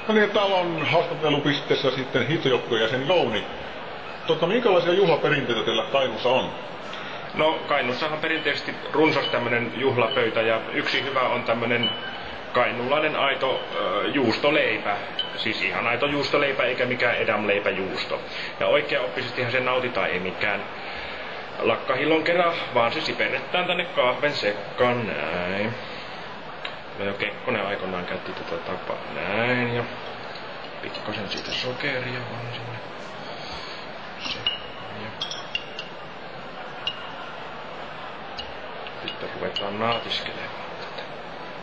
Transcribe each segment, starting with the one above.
No niin, täällä on haastattelupisteessä sitten hiihtojoukkueen jäsen Jouni. Minkälaisia juhlaperinteitä teillä Kainuussa on? No Kainuussahan perinteisesti runsas tämmönen juhlapöytä ja yksi hyvä on tämmönen kainuulainen aito juustoleipä. Siis ihan aito juustoleipä eikä mikään edamleipäjuusto. Ja oikeaoppisestihan se nautitaan, ei mikään lakkahillon kerran, vaan se sipennetään tänne kahven sekkaan näin. Jo Kekkonen aikoinaan käytti tätä tapaa näin ja pikkasen siitä sokeria vaan sinne sekkaan ja sitten ruvetaan naatiskelemaan tätä.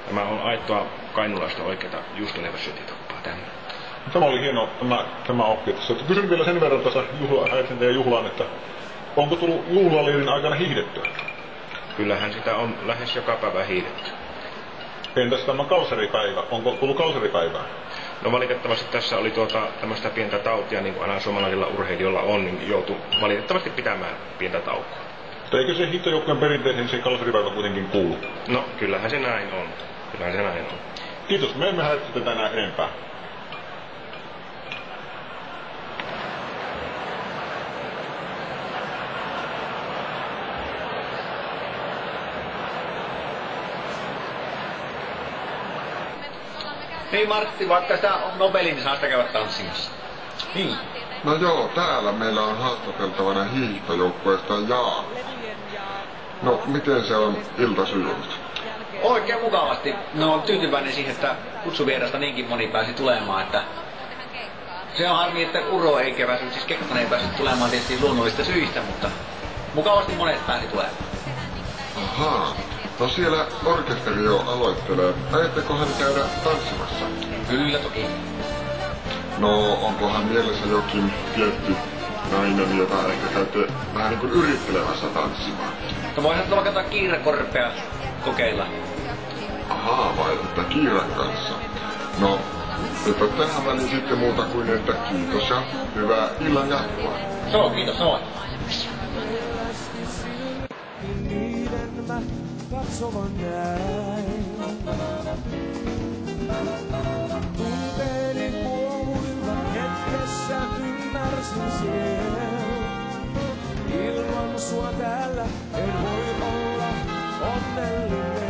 Tämä on aitoa kainulaista oikeata juustoleiväsyötitappaa tänne. Tämä oli hieno tämä oppi tässä. Kysyn vielä sen verran tässä juhlaan, että onko tullut juhlaliirin aikana hiihdettyä? Kyllähän sitä on lähes joka päivä hiihdetty. Entäs tämä kalsaripäivä? Onko tullut kalsaripäivää? No valitettavasti tässä oli tämmöistä pientä tautia, niin kuin aina suomalaisilla urheilijoilla on, niin joutui valitettavasti pitämään pientä taukoa. Mutta eikö se hiihtojoukkueen perinteeseen se kalsaripäivä kuitenkin kuulu? No kyllähän se näin on. Kyllähän se näin on. Kiitos, me emme häiritä tätä enää enempää. Hei Martti, vaikka sitä on Nobelin, niin saa sitä käydä tanssimassa. Niin. No joo, täällä meillä on haastateltavana hiihtojoukkueesta Jaa. No, miten se on ilta sujunut? Oikein mukavasti. No on tyytyväinen siihen, että kutsuvierasta niinkin moni pääsi tulemaan, että se on harmi, että Uro ei kevässyt, siis Kekkonen ei päässyt tulemaan tietysti luonnollista syistä, mutta mukavasti monet pääsi tulemaan. Ahaa. No siellä orkesteri jo aloittelee. Ajattekohan käydä tanssimassa? Kyllä toki. No, onkohan mielessä jokin tietty nainen, jota ehkä käytte vähän niin kuin yrittelemässä tanssimaan? No voihan tuolla katsoa Kiirakorpea kokeilla. Ahaa, vai että Kiiran kanssa. No, eipä tähän väliin sitten muuta kuin että kiitos ja hyvää illan jatkoa. Joo, kiitos samoin. Katsovan näin. Tunteiden kuohuivat hetkessä, ymmärsin siellä. Ilman sua täällä en voi olla onnellinen.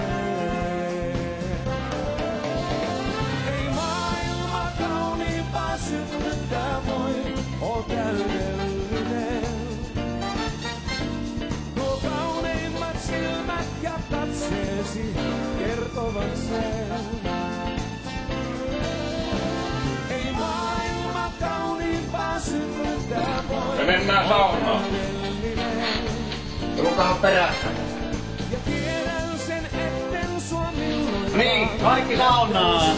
Ei maailma kauniimpaa synnyttää voi, oo täydellinen. Nuo kauneimmat silmät ja katseesi kertovat sen. Ei maailma kauniimpaa synnyttää voi. Me mennään saunaan. Tulkahan perässä. Ja tiedän sen, etten sua milloin. Niin, kaikki saunaan.